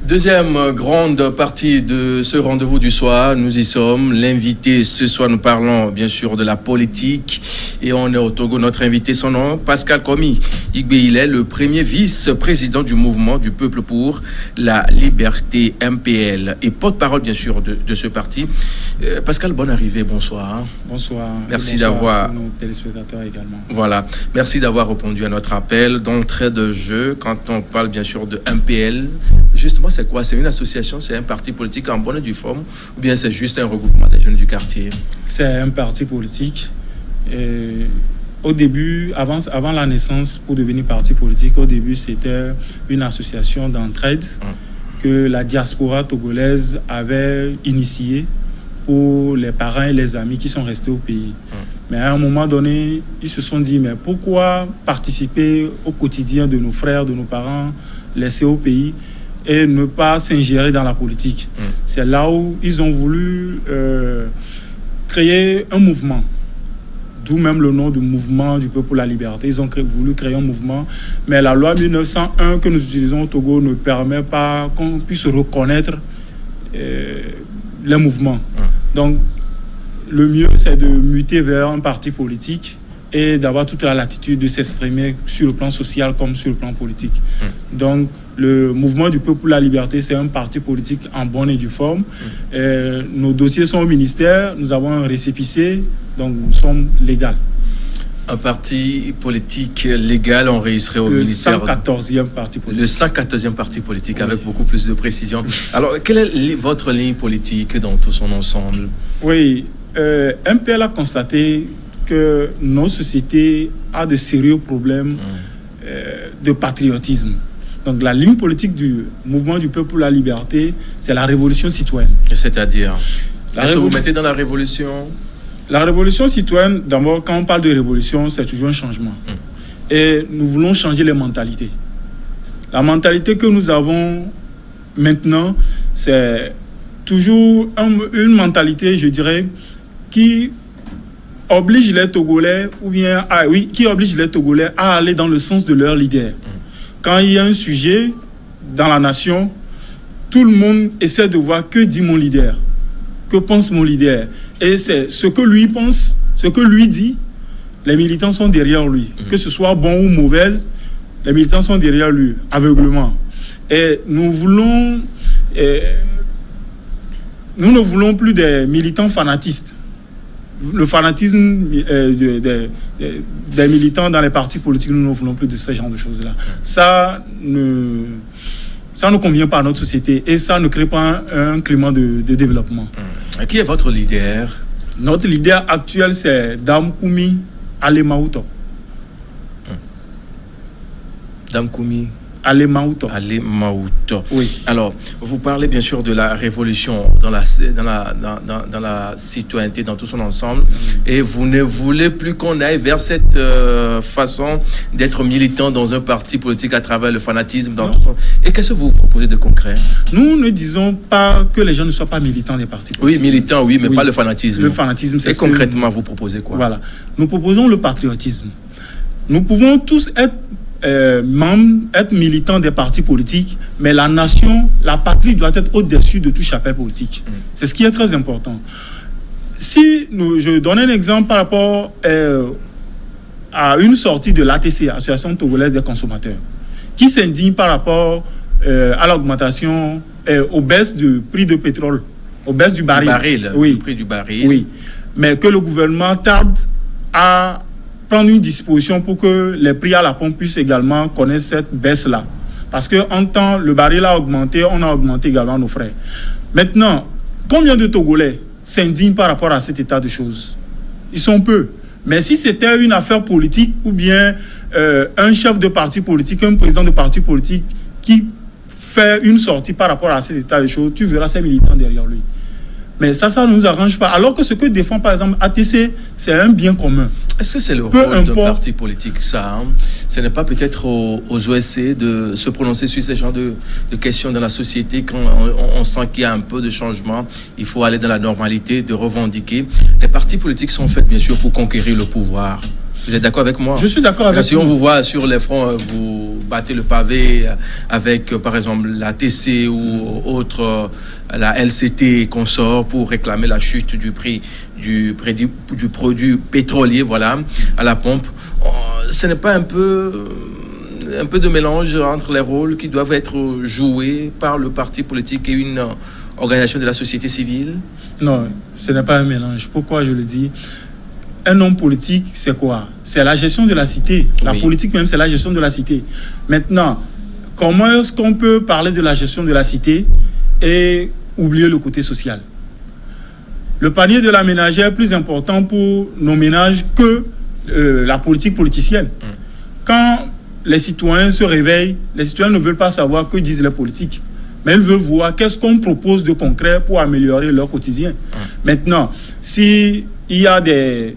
Deuxième grande partie de ce rendez-vous du soir, nous y sommes. L'invité ce soir, nous parlons bien sûr de la politique et on est au Togo. Notre invité, son nom, Pascal Komi Igbe. Il est le premier vice-président du mouvement du peuple pour la liberté MPL et porte-parole bien sûr de ce parti. Pascal, bonne arrivée, bonsoir. Bonsoir. Merci bonsoir d'avoir... à tous nos téléspectateurs également. Voilà, merci d'avoir répondu à notre appel d'entrée de jeu quand on parle bien sûr de MPL. Justement, c'est quoi? C'est une association, c'est un parti politique en bonne et due forme ou bien c'est juste un regroupement des jeunes du quartier? C'est un parti politique. Au début, avant la naissance, pour devenir parti politique, au début, c'était une association d'entraide que la diaspora togolaise avait initiée pour les parents et les amis qui sont restés au pays. Mais à un moment donné, ils se sont dit, mais pourquoi participer au quotidien de nos frères, de nos parents laissés au pays et ne pas s'ingérer dans la politique? C'est là où ils ont voulu créer un mouvement, d'où même le nom du mouvement du peuple pour la liberté. Ils ont voulu créer un mouvement, mais la loi 1901 que nous utilisons au Togo ne permet pas qu'on puisse reconnaître les mouvements. Donc, le mieux, c'est de muter vers un parti politique et d'avoir toute la latitude de s'exprimer sur le plan social comme sur le plan politique. Donc, le mouvement du peuple pour la liberté, c'est un parti politique en bonne et due forme. Nos dossiers sont au ministère, nous avons un récépissé, donc nous sommes légaux. Un parti politique légal enregistré au ministère. Le 114e parti politique. Le 114e parti politique, oui. Avec beaucoup plus de précision. Alors, quelle est votre ligne politique dans tout son ensemble? Oui, MPL a constaté que nos sociétés ont de sérieux problèmes de patriotisme. Donc la ligne politique du mouvement du peuple pour la liberté, c'est la révolution citoyenne. C'est-à-dire, est-ce que vous mettez dans la révolution? La révolution citoyenne, d'abord, quand on parle de révolution, c'est toujours un changement. Et nous voulons changer les mentalités. La mentalité que nous avons maintenant, c'est toujours une mentalité, je dirais, qui oblige les Togolais, qui oblige les Togolais à aller dans le sens de leur leader. Quand il y a un sujet dans la nation, tout le monde essaie de voir que dit mon leader, que pense mon leader. Et c'est ce que lui pense, ce que lui dit, les militants sont derrière lui. Que ce soit bon ou mauvais, les militants sont derrière lui, aveuglement. Et nous ne voulons plus des militants fanatistes. Le fanatisme des militants dans les partis politiques, nous ne voulons plus de ce genre de choses-là. Ça ne convient pas à notre société et ça ne crée pas un climat de développement. Qui est votre leader? Notre leader actuel, c'est Dame Koumi Alemauto. Dame Koumi Alemauto. Oui. Alors, vous parlez bien sûr de la révolution dans la citoyenneté dans tout son ensemble, et vous ne voulez plus qu'on aille vers cette façon d'être militant dans un parti politique à travers le fanatisme. Et qu'est-ce que vous proposez de concret? Nous ne disons pas que les gens ne soient pas militants des partis politiques. Oui, militants, oui, mais pas le fanatisme. Le fanatisme, c'est... Et concrètement, vous proposez quoi? Voilà. Nous proposons le patriotisme. Nous pouvons tous être membres, être militants des partis politiques, mais la nation, la patrie doit être au-dessus de tout chapelle politique. C'est ce qui est très important. Je donne un exemple par rapport à une sortie de l'ATC, Association Togolaise des consommateurs, qui s'indigne par rapport à l'augmentation, aux baisses du prix de pétrole, aux baisses du baril. Oui. Le prix du baril. Oui, mais que le gouvernement tarde à prendre une disposition pour que les prix à la pompe puissent également connaître cette baisse-là. Parce qu'en temps, le baril a augmenté, on a augmenté également nos frais. Maintenant, combien de Togolais s'indignent par rapport à cet état de choses? Ils sont peu. Mais si c'était une affaire politique ou bien un chef de parti politique, un président de parti politique qui fait une sortie par rapport à cet état de choses, tu verras ses militants derrière lui. Mais ça ne nous arrange pas. Alors que ce que défend, par exemple, ATC, c'est un bien commun. Est-ce que c'est le rôle d'un parti politique, ça? Ce n'est pas peut-être aux OSC de se prononcer sur ces genres de questions dans la société quand on sent qu'il y a un peu de changement, il faut aller dans la normalité, de revendiquer. Les partis politiques sont faits, bien sûr, pour conquérir le pouvoir. Vous êtes d'accord avec moi? Je suis d'accord avec vous. Si on vous voit sur les fronts, vous battez le pavé avec, par exemple, la TC ou autre, la LCT et consorts pour réclamer la chute du prix du produit pétrolier, voilà, à la pompe. Ce n'est pas un peu de mélange entre les rôles qui doivent être joués par le parti politique et une organisation de la société civile? Non, ce n'est pas un mélange. Pourquoi je le dis? Un homme politique, c'est quoi? C'est la gestion de la cité. La politique même, c'est la gestion de la cité. Maintenant, comment est-ce qu'on peut parler de la gestion de la cité et oublier le côté social? Le panier de la ménagère est plus important pour nos ménages que la politique politicienne. Quand les citoyens se réveillent, les citoyens ne veulent pas savoir que disent les politiques, mais ils veulent voir qu'est-ce qu'on propose de concret pour améliorer leur quotidien. Maintenant, s'il y a des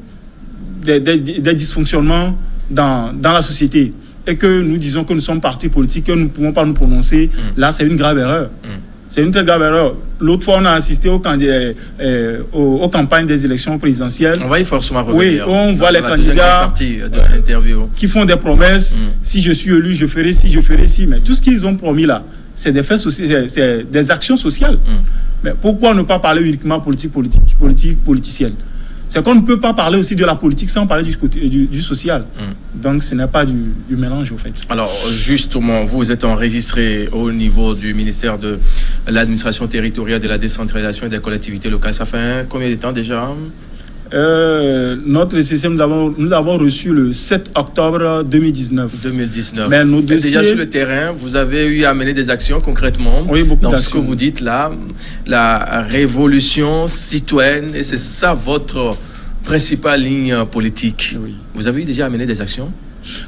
dysfonctionnements dans la société et que nous disons que nous sommes partis politiques, que nous ne pouvons pas nous prononcer, là, c'est une grave erreur. C'est une très grave erreur. L'autre fois, on a assisté aux campagnes des élections présidentielles. On va y forcément revenir. Oui, on voit les candidats qui font des promesses. Si je suis élu, je ferai ci, je ferai ci. Mais tout ce qu'ils ont promis là, c'est des faits sociaux, c'est des actions sociales. Mais pourquoi ne pas parler uniquement politique politicienne? C'est qu'on ne peut pas parler aussi de la politique sans parler du social. Donc, ce n'est pas du mélange, au fait. Alors, justement, vous êtes enregistré au niveau du ministère de l'administration territoriale, de la décentralisation et des collectivités locales. Ça fait combien de temps déjà? Notre système, nous avons reçu le 7 octobre 2019. Mais nos dossiers... Déjà sur le terrain, vous avez eu à mener des actions concrètement. Oui, beaucoup d'actions. Dans ce que vous dites là, la révolution citoyenne, et c'est ça votre principale ligne politique. Oui. Vous avez eu déjà à mener des actions?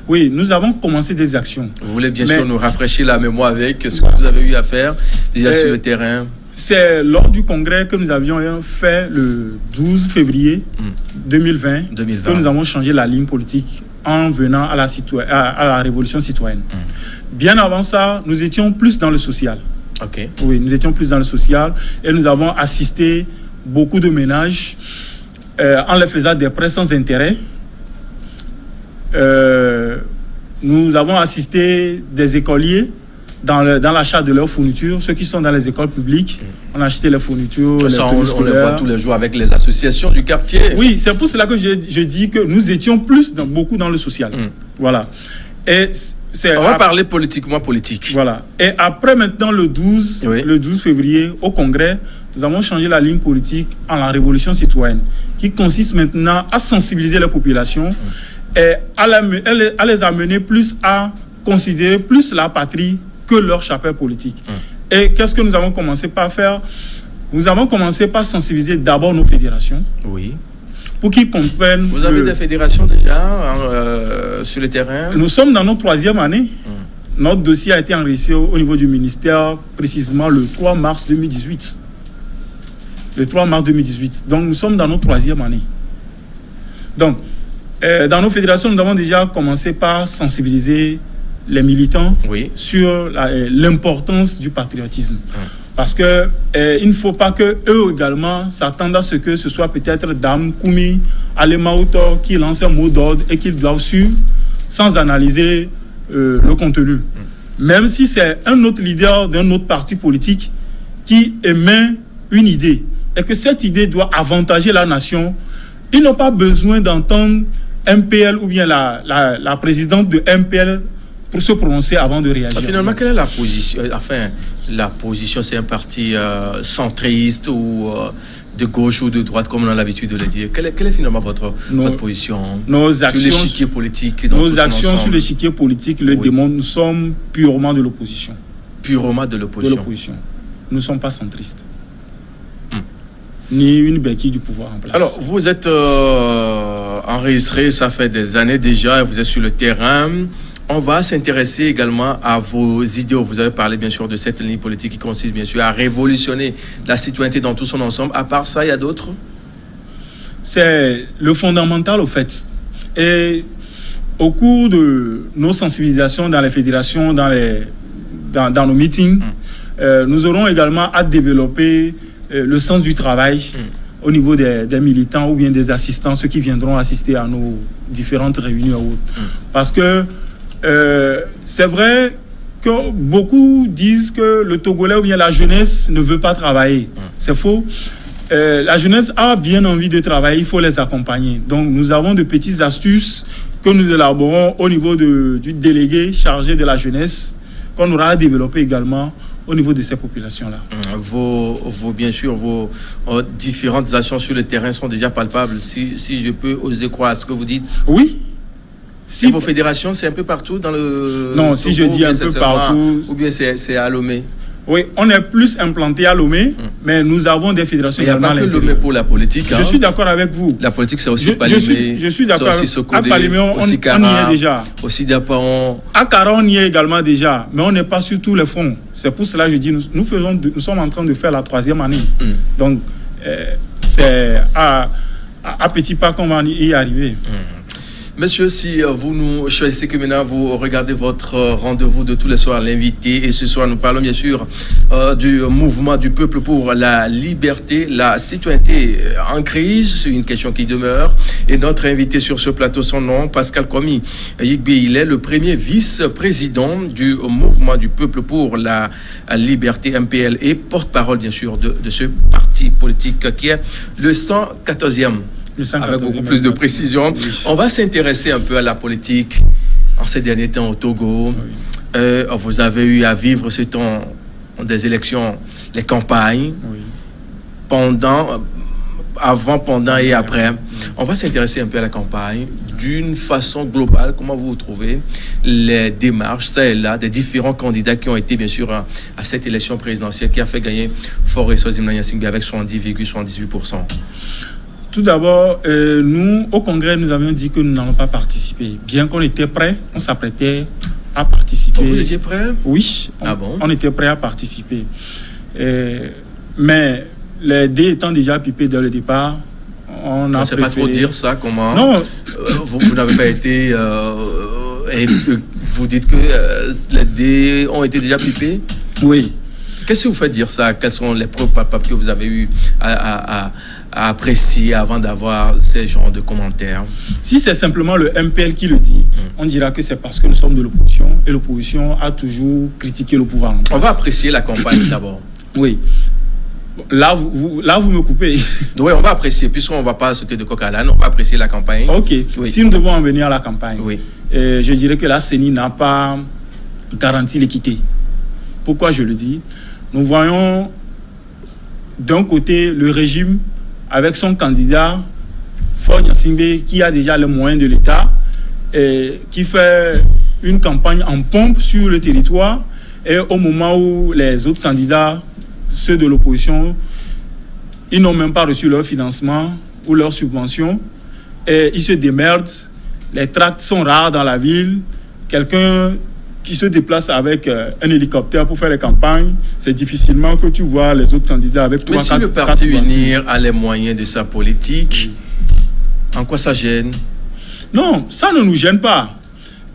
Oui, nous avons commencé des actions. Vous voulez bien sûr nous rafraîchir la mémoire avec ce que vous avez eu à faire déjà sur le terrain? C'est lors du congrès que nous avions fait le 12 février 2020 que nous avons changé la ligne politique en venant à la révolution citoyenne. Bien avant ça, nous étions plus dans le social. Okay. Oui, nous étions plus dans le social et nous avons assisté beaucoup de ménages en les faisant des prêts sans intérêt. Nous avons assisté des écoliers dans l'achat de leurs fournitures, ceux qui sont dans les écoles publiques, on a acheté les fournitures. Ça, on les voit tous les jours avec les associations du quartier. Oui, c'est pour cela que je dis que nous étions beaucoup dans le social. Voilà. Et on va parler politiquement politique. Voilà. Et après maintenant le 12 février, au Congrès, nous avons changé la ligne politique en la révolution citoyenne, qui consiste maintenant à sensibiliser les populations et à les amener plus à considérer plus la patrie que leur chapelle politique. Et qu'est-ce que nous avons commencé par faire? Nous avons commencé par sensibiliser d'abord nos fédérations. Oui. Pour qu'ils comprennent... Vous avez des fédérations déjà sur le terrain? Nous sommes dans notre 3e année. Notre dossier a été enregistré au niveau du ministère, précisément le 3 mars 2018. Le 3 mars 2018. Donc, nous sommes dans notre 3e année. Donc, dans nos fédérations, nous avons déjà commencé par sensibiliser les militants sur l'importance du patriotisme. Parce que il ne faut pas que eux également s'attendent à ce que ce soit peut-être Dame Koumi, Alema Outo qui lance un mot d'ordre et qu'ils doivent suivre sans analyser le contenu. Même si c'est un autre leader d'un autre parti politique qui émet une idée et que cette idée doit avantager la nation, ils n'ont pas besoin d'entendre MPL ou bien la présidente de MPL pour se prononcer avant de réagir. Finalement, quelle est la position? Enfin, la position, c'est un parti centriste ou de gauche ou de droite, comme on a l'habitude de le dire. Quelle est finalement votre position sur l'échiquier politique? Nos actions sur l'échiquier politique le démontrent. Nous sommes purement de l'opposition. Purement de l'opposition. Nous ne sommes pas centristes. Ni une béquille du pouvoir en place. Alors, vous êtes enregistré, ça fait des années déjà, et vous êtes sur le terrain. On va s'intéresser également à vos idéaux. Vous avez parlé bien sûr de cette ligne politique qui consiste bien sûr à révolutionner la citoyenneté dans tout son ensemble. À part ça, il y a d'autres? C'est le fondamental au fait. Et au cours de nos sensibilisations dans les fédérations, dans nos meetings, nous aurons également à développer le sens du travail au niveau des militants ou bien des assistants, ceux qui viendront assister à nos différentes réunions. Parce que c'est vrai que beaucoup disent que le Togolais ou bien la jeunesse ne veut pas travailler. C'est faux. La jeunesse a bien envie de travailler, il faut les accompagner. Donc nous avons de petites astuces que nous élaborons au niveau du délégué chargé de la jeunesse, qu'on aura développé également au niveau de ces populations-là. Bien sûr, vos différentes actions sur le terrain sont déjà palpables. Si je peux oser croire à ce que vous dites. Oui. Si vos fédérations, c'est un peu partout dans le... Non, si je dis un peu partout... Ou bien c'est à Lomé. Oui, on est plus implanté à Lomé, mais nous avons des fédérations également à l'intérieur. Il n'y a pas que Lomé pour la politique. Je suis d'accord avec vous. La politique, c'est aussi Palimé. Je suis d'accord avec vous. À Palimé, on y est déjà. Aussi Diaparon. À Kara, on y est également déjà, mais on n'est pas sur tous les fronts. C'est pour cela que je dis, nous sommes en train de faire la 3e année. Donc, c'est à petits pas qu'on va y arriver. Monsieur, si vous nous choisissez que maintenant vous regardez votre rendez-vous de tous les soirs, l'invité, et ce soir nous parlons bien sûr du mouvement du peuple pour la liberté, la citoyenneté en crise, une question qui demeure. Et notre invité sur ce plateau, son nom, Pascal Komi Yigbe, il est le premier vice-président du mouvement du peuple pour la liberté MPL et porte-parole bien sûr de ce parti politique qui est le 114e. Avec beaucoup plus de précision. Oui. On va s'intéresser un peu à la politique en ces derniers temps au Togo. Oui. Vous avez eu à vivre ce temps des élections, les campagnes, avant, pendant et après. On va s'intéresser un peu à la campagne d'une façon globale. Comment vous trouvez les démarches, ça et là, des différents candidats qui ont été bien sûr à cette élection présidentielle qui a fait gagner Faure Eswazimana Gnassingbé avec 70,78%. Tout d'abord, nous, au Congrès, nous avions dit que nous n'allons pas participer. Bien qu'on était prêts, on s'apprêtait à participer. Vous étiez prêts? Oui, on était prêts à participer. Mais les dés étant déjà pipés dès le départ, on a préféré... pas trop dire ça, comment? Non. Vous n'avez pas été... et vous dites que les dés ont été déjà pipés? Oui. Qu'est-ce que vous faites dire ça? Quelles sont les preuves palpables que vous avez eues à apprécier avant d'avoir ces genres de commentaires? Si c'est simplement le MPL qui le dit, on dira que c'est parce que nous sommes de l'opposition et l'opposition a toujours critiqué le pouvoir. On va apprécier la campagne d'abord. Oui. Là, vous me coupez. Oui, on va apprécier, puisqu'on ne va pas sauter de coq à l'âne, on va apprécier la campagne. Ok. Oui. Si nous devons en venir à la campagne, oui. Je dirais que la CENI n'a pas garanti l'équité. Pourquoi je le dis? Nous voyons d'un côté le régime avec son candidat, Faure Gnassingbé, qui a déjà les moyens de l'État, et qui fait une campagne en pompe sur le territoire, et au moment où les autres candidats, ceux de l'opposition, ils n'ont même pas reçu leur financement ou leur subvention, et ils se démerdent, les tracts sont rares dans la ville, quelqu'un qui se déplace avec un hélicoptère pour faire les campagnes, c'est difficilement que tu vois les autres candidats avec toi. Mais si le parti Unir a les moyens de sa politique, en quoi ça gêne? Non, ça ne nous gêne pas.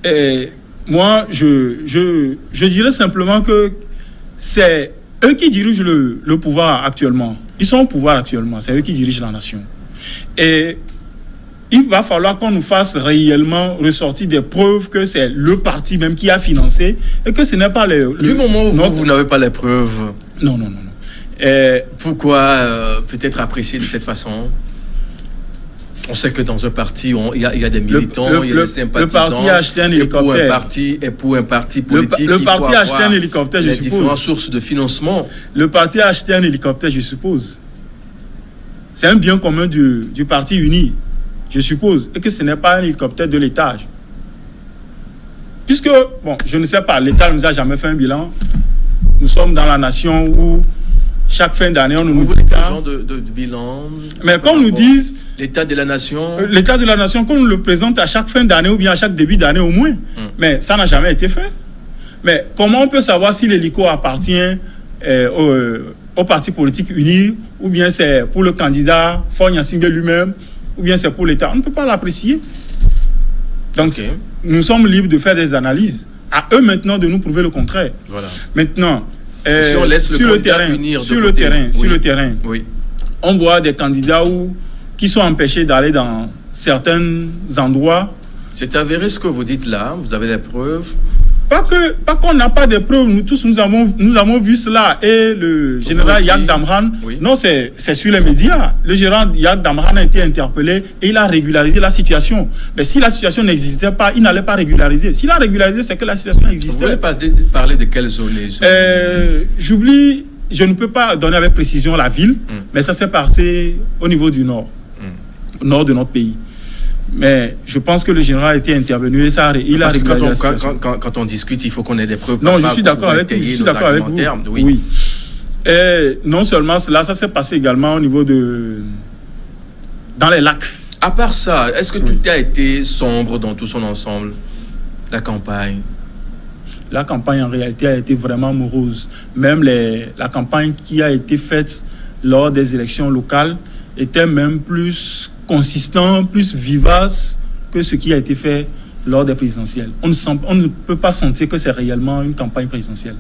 Et moi, je dirais simplement que c'est eux qui dirigent le pouvoir actuellement. Ils sont au pouvoir actuellement, c'est eux qui dirigent la nation. Et il va falloir qu'on nous fasse réellement ressortir des preuves que c'est le parti même qui a financé et que ce n'est pas du moment où vous n'avez pas les preuves. Non. Pourquoi peut-être apprécier de cette façon? On sait que dans un parti, il y a des militants, il y a des sympathisants. Le parti a acheté un hélicoptère. Et pour un parti politique, le parti a acheté un hélicoptère, je suppose. Les différentes sources de financement. Le parti a acheté un hélicoptère, je suppose. C'est un bien commun du parti uni. Je suppose, et que ce n'est pas un hélicoptère de l'État. Puisque, bon, je ne sais pas, l'État ne nous a jamais fait un bilan. Nous sommes dans la nation où chaque fin d'année, on nous dit genre de bilan. Mais qu'on nous dise... L'état de la nation. L'état de la nation, qu'on nous le présente à chaque fin d'année ou bien à chaque début d'année au moins. Mais ça n'a jamais été fait. Mais comment on peut savoir si l'hélico appartient au parti politique uni ou bien c'est pour le candidat Faure Gnassingbé lui-même ou bien c'est pour l'État? On ne peut pas l'apprécier. Donc, nous sommes libres de faire des analyses. À eux maintenant de nous prouver le contraire. Voilà. Maintenant, si on laisse sur le terrain, on voit des candidats qui sont empêchés d'aller dans certains endroits. C'est avéré ce que vous dites là, vous avez des preuves? Pas qu'on n'a pas de preuves, nous tous nous avons vu cela. Et le général Yak Damran, oui. Non, c'est sur les médias. Le général Yak Damran a été interpellé et il a régularisé la situation. Mais si la situation n'existait pas, il n'allait pas régulariser. S'il a régularisé, c'est que la situation existait. Vous voulez parler de quelle zone? J'oublie, je ne peux pas donner avec précision la ville, mais ça s'est passé au niveau du nord, au nord de notre pays. Mais je pense que le général a été intervenu et ça, il a régularisé la situation. Quand on discute, il faut qu'on ait des preuves. Non, je suis d'accord avec vous. Je suis d'accord avec vous. Oui. Et non seulement cela, ça s'est passé également au niveau dans les lacs. À part ça, est-ce que tout a été sombre dans tout son ensemble? La campagne? La campagne, en réalité, a été vraiment morose. Même la campagne qui a été faite lors des élections locales était même plus consistant, plus vivace que ce qui a été fait lors des présidentielles. On ne peut pas sentir que c'est réellement une campagne présidentielle.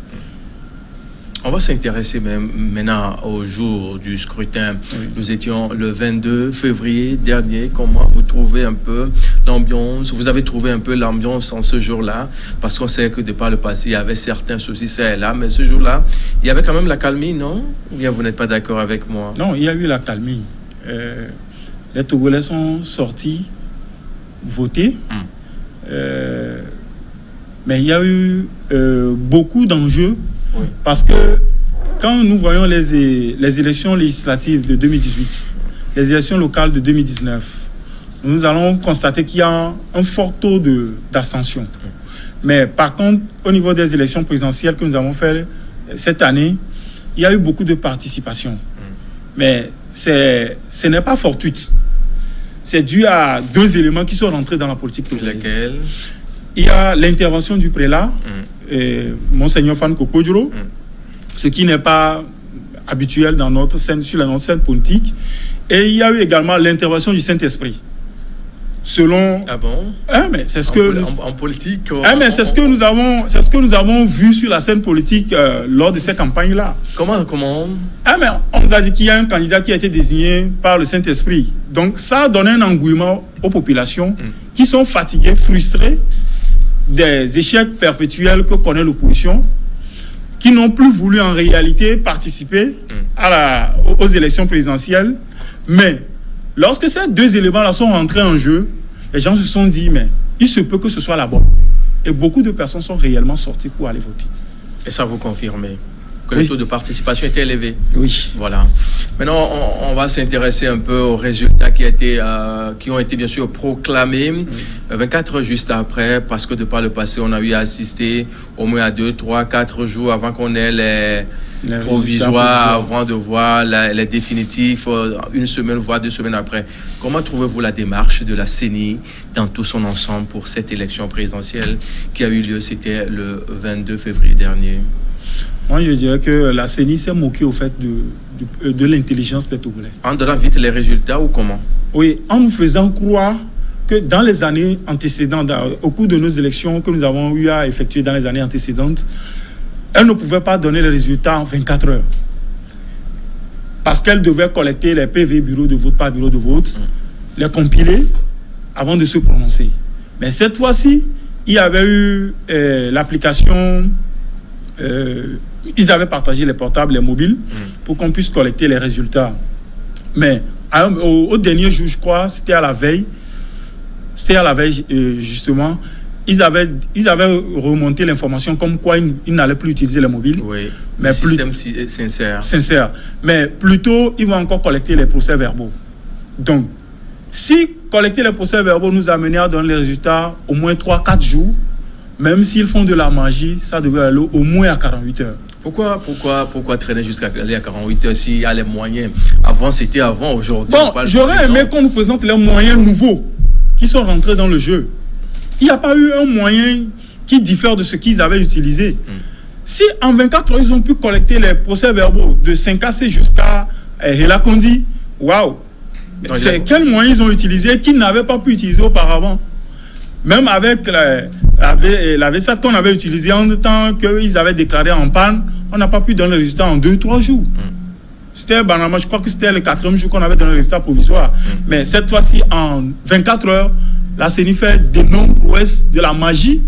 On va s'intéresser maintenant au jour du scrutin. Oui. Nous étions le 22 février dernier. Comment vous trouvez un peu l'ambiance? Vous avez trouvé un peu l'ambiance en ce jour-là? Parce qu'on sait que de par le passé, il y avait certains soucis, ça et là. Mais ce jour-là, il y avait quand même la calmie, non? Ou bien vous n'êtes pas d'accord avec moi? Non, il y a eu la calmie. Les Togolais sont sortis voter. Mais il y a eu beaucoup d'enjeux. Oui. Parce que quand nous voyons les élections législatives de 2018, les élections locales de 2019, nous allons constater qu'il y a un fort taux d'ascension. Mais par contre, au niveau des élections présidentielles que nous avons faites cette année, il y a eu beaucoup de participation. Mais ce n'est pas fortuit. C'est dû à deux éléments qui sont rentrés dans la politique togolaise. Lesquels? Il y a l'intervention du prélat, Monseigneur Fan Kokodjoro, ce qui n'est pas habituel dans notre scène, sur notre scène politique. Et il y a eu également l'intervention du Saint-Esprit. Selon... Ah bon? Mais c'est ce que en politique. Mais c'est ce que nous avons vu sur la scène politique lors de ces campagnes-là. Comment? Mais on nous a dit qu'il y a un candidat qui a été désigné par le Saint-Esprit. Donc ça a donné un engouement aux populations qui sont fatiguées, frustrées des échecs perpétuels que connaît l'opposition, qui n'ont plus voulu en réalité participer aux élections présidentielles. Mais lorsque ces deux éléments-là sont rentrés en jeu, les gens se sont dit, mais il se peut que ce soit la bonne. Et beaucoup de personnes sont réellement sorties pour aller voter. Et ça vous confirme que le taux de participation était élevé? Oui. Voilà. Maintenant, on va s'intéresser un peu aux résultats qui ont été bien sûr proclamés 24 heures juste après, parce que de par le passé, on a eu à assister au moins à 2, 3, 4 jours avant qu'on ait les provisoires, avant de voir les définitifs, une semaine, voire 2 semaines après. Comment trouvez-vous la démarche de la CENI dans tout son ensemble pour cette élection présidentielle qui a eu lieu, c'était le 22 février dernier? Moi, je dirais que la CENI s'est moquée au fait de l'intelligence des Togolais. En donnant vite les résultats ou comment? Oui, en nous faisant croire que dans les années antécédentes, au cours de nos élections que nous avons eu à effectuer dans les années antécédentes, elle ne pouvait pas donner les résultats en 24 heures. Parce qu'elle devait collecter les PV bureau de vote par bureau de vote, les compiler avant de se prononcer. Mais cette fois-ci, il y avait eu l'application... ils avaient partagé les portables, les mobiles, pour qu'on puisse collecter les résultats. Mais au dernier jour, je crois, c'était à la veille, justement, ils avaient remonté l'information comme quoi ils n'allaient plus utiliser les mobiles. Oui, mais système sincère. Mais plutôt, ils vont encore collecter les procès-verbaux. Donc, si collecter les procès-verbaux nous a mené à donner les résultats au moins 3-4 jours, même s'ils font de la magie, ça devait aller au moins à 48 heures. Pourquoi traîner jusqu'à aller à 48 heures s'il y a les moyens? Avant, c'était avant, aujourd'hui. Bon, j'aurais aimé qu'on nous présente les moyens nouveaux qui sont rentrés dans le jeu. Il n'y a pas eu un moyen qui diffère de ce qu'ils avaient utilisé. Si en 24 heures, ils ont pu collecter les procès-verbaux de 5AC jusqu'à Helakondi, waouh! C'est quels moyens ils ont utilisé qu'ils n'avaient pas pu utiliser auparavant? Même avec la VSAT qu'on avait utilisée en temps qu'ils avaient déclaré en panne, on n'a pas pu donner le résultat en 2-3 jours. C'était banalement, je crois que c'était le 4e jour qu'on avait donné le résultat provisoire. Mais cette fois-ci, en 24 heures, la CENI fait d'énormes prouesses, de la magie.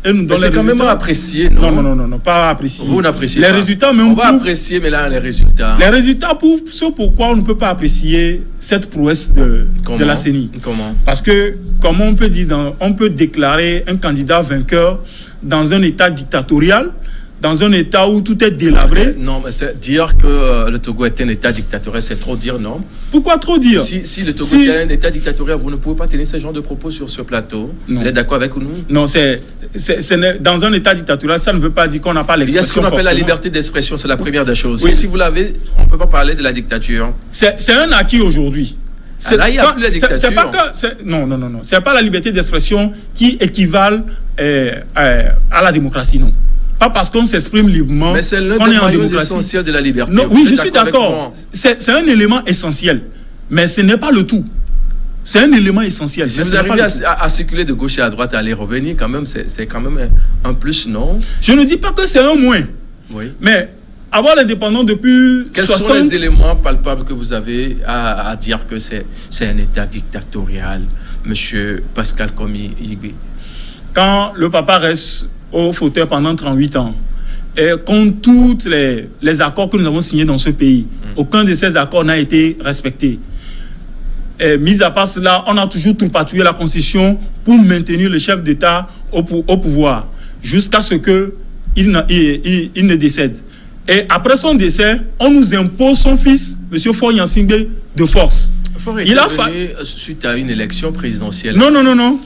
Et nous donne c'est quand même apprécié, non? Non, pas apprécié. Vous n'appréciez les pas. Résultats, même on va apprécier, mais là, les résultats. Les résultats prouvent ce pourquoi on ne peut pas apprécier cette prouesse de la CENI. Comment? Parce que, comment on peut dire, on peut déclarer un candidat vainqueur dans un État dictatorial, dans un État où tout est délabré. Non, mais dire que le Togo est un État dictatorial, c'est trop dire, non? Pourquoi trop dire? Si le Togo est un État dictatorial, vous ne pouvez pas tenir ce genre de propos sur ce plateau. Non. Vous êtes d'accord avec nous? Non, dans un État dictatorial, ça ne veut pas dire qu'on n'a pas l'expression. Il y a ce qu'on appelle la liberté d'expression, c'est la première des choses. Oui. Si vous l'avez, on ne peut pas parler de la dictature. C'est un acquis aujourd'hui. Là, il n'y a plus la dictature. Non. C'est pas la liberté d'expression qui équivale à la démocratie, non. Pas parce qu'on s'exprime librement. Mais c'est l'un des maillons essentiels de la liberté. Non, oui, je suis d'accord. C'est un élément essentiel. Mais ce n'est pas le tout. C'est un élément essentiel. Si vous arrivez à circuler de gauche et à droite, à aller revenir, quand même, c'est quand même un plus, non? Je ne dis pas que c'est un moins. Oui. Mais avoir l'indépendance depuis Quels sont les éléments palpables que vous avez à dire que c'est un État dictatorial, monsieur Pascal Komi Yigbe? Quand le papa reste au fauteuil pendant 38 ans, et contre tous les accords que nous avons signés dans ce pays, aucun de ces accords n'a été respecté. Et mis à part cela, on a toujours tripatouillé la Constitution pour maintenir le chef d'État au pouvoir, jusqu'à ce qu'il ne décède. Et après son décès, on nous impose son fils, M. Faure Gnassingbé, de force. Il a venu suite à une élection présidentielle. Non.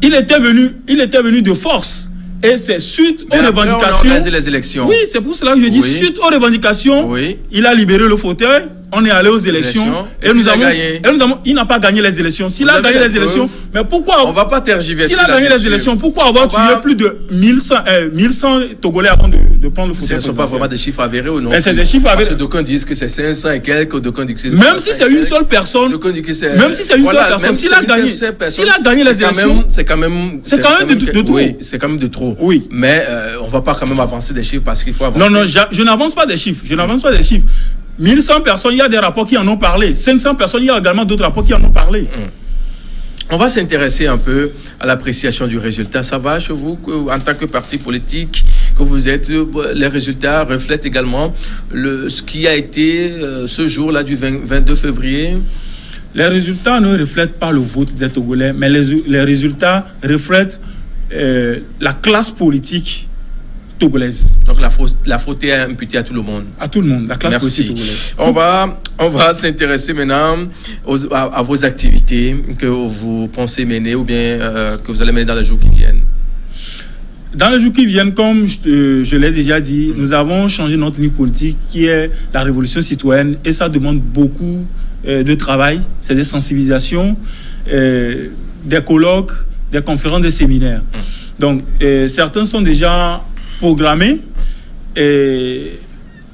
Il était venu de force. Et c'est suite aux revendications. On a les élections. Oui, c'est pour cela que je dis suite aux revendications. Oui. Il a libéré le fauteuil. On est allé aux élections. Et nous avons gagné. Il n'a pas gagné les élections. S'il a gagné les élections, mais pourquoi? On va pas tergiverser. S'il a gagné les élections, pourquoi avoir tué plus de 1100 Togolais avant de prendre le fauteuil? Ce ne sont pas vraiment des chiffres avérés ou non? C'est des chiffres avérés. Parce que d'aucuns disent que c'est 500 et quelques, d'aucuns disent que c'est. Même si c'est une seule personne. Même si c'est une seule personne. S'il a gagné les élections. C'est quand même de trop. Oui, c'est quand même de trop. Oui. Mais on va pas quand même avancer des chiffres parce qu'il faut avancer. Non, je n'avance pas des chiffres. 1100 personnes, il y a des rapports qui en ont parlé. 500 personnes, il y a également d'autres rapports qui en ont parlé. On va s'intéresser un peu à l'appréciation du résultat. Ça va chez vous, en tant que parti politique que vous êtes, les résultats reflètent également ce qui a été ce jour-là du 22 février? Les résultats ne reflètent pas le vote des Togolais, mais les résultats reflètent la classe politique togolaise. Donc la faute est imputée à tout le monde. À tout le monde, la classe politique togolaise. On va s'intéresser maintenant à vos activités que vous pensez mener ou bien que vous allez mener dans les jours qui viennent. Dans les jours qui viennent, comme je l'ai déjà dit, nous avons changé notre ligne politique qui est la révolution citoyenne et ça demande beaucoup de travail. C'est des sensibilisations, des colloques, des conférences, des séminaires. Donc, certains sont déjà programmés et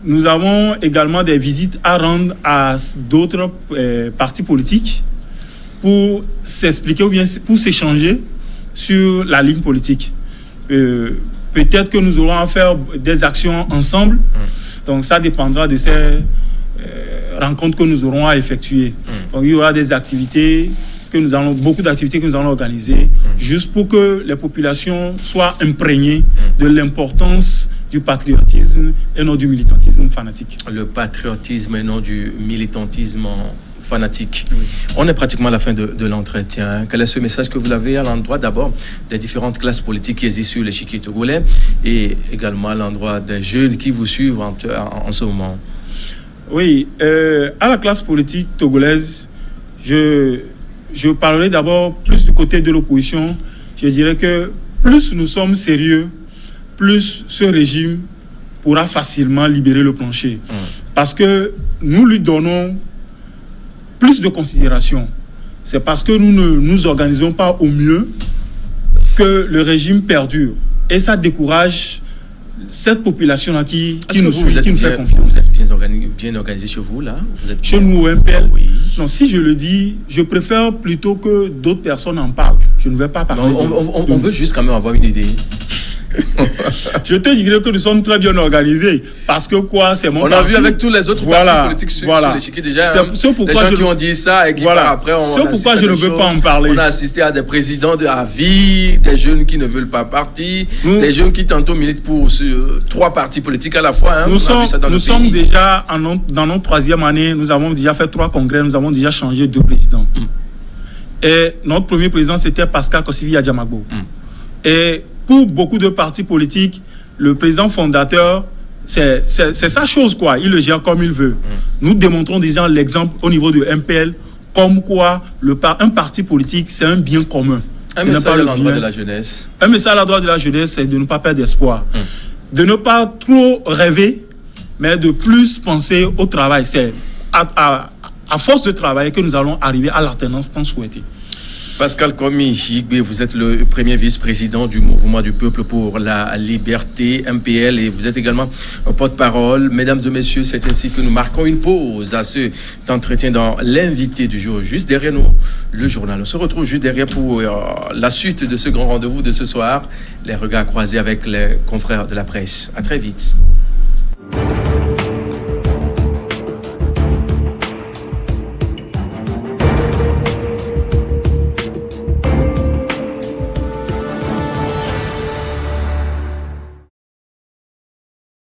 nous avons également des visites à rendre à d'autres partis politiques pour s'expliquer ou bien pour s'échanger sur la ligne politique. Peut-être que nous aurons à faire des actions ensemble. Donc ça dépendra de ces rencontres que nous aurons à effectuer. Donc il y aura des activités beaucoup d'activités que nous allons organiser juste pour que les populations soient imprégnées de l'importance du patriotisme et non du militantisme fanatique. Le patriotisme et non du militantisme fanatique. Oui. On est pratiquement à la fin de l'entretien. Quel est ce message que vous avez à l'endroit d'abord des différentes classes politiques qui existent sur l'échiquier togolais et également à l'endroit des jeunes qui vous suivent en ce moment? Oui, à la classe politique togolaise, je parlerai d'abord plus du côté de l'opposition. Je dirais que plus nous sommes sérieux, plus ce régime pourra facilement libérer le plancher. Parce que nous lui donnons plus de considération. C'est parce que nous ne nous organisons pas au mieux que le régime perdure. Et ça décourage cette population-là qui nous suit, qui nous fait confiance. Vous êtes bien organisé chez vous, là? Chez nous, au MPL? Oui. Non, si je le dis, je préfère plutôt que d'autres personnes en parlent. Je ne vais pas parler. On veut juste quand même avoir une idée. Je te dirais que nous sommes très bien organisés. Parce que quoi, c'est mon On parti. a vu avec tous les autres partis politiques sur l'échiquier déjà. C'est pourquoi les gens qui ont dit ça et qui après on c'est pourquoi je ne veux pas en parler. On a assisté à des présidents à vie, des jeunes qui ne veulent pas partir, des jeunes qui tantôt militent pour 3 partis politiques à la fois. Hein. Nous sommes déjà dans notre 3e année. Nous avons déjà fait 3 congrès. Nous avons déjà changé 2 présidents. Et notre premier président, c'était Pascal Kosivi Adjamagbo. Et pour beaucoup de partis politiques, le président fondateur, c'est sa chose, quoi. Il le gère comme il veut. Nous démontrons déjà l'exemple au niveau de MPL, comme quoi un parti politique, c'est un bien commun. Un message à l'endroit de la jeunesse. Un message à l'endroit de la jeunesse, c'est de ne pas perdre espoir. De ne pas trop rêver, mais de plus penser au travail. C'est à force de travail que nous allons arriver à l'alternance tant souhaitée. Pascal Komi Igbe, vous êtes le premier vice-président du Mouvement du Peuple pour la Liberté, MPL, et vous êtes également un porte-parole. Mesdames et messieurs, c'est ainsi que nous marquons une pause à cet entretien dans l'invité du jour. Juste derrière nous, le journal. On se retrouve juste derrière pour la suite de ce grand rendez-vous de ce soir. Les regards croisés avec les confrères de la presse. À très vite.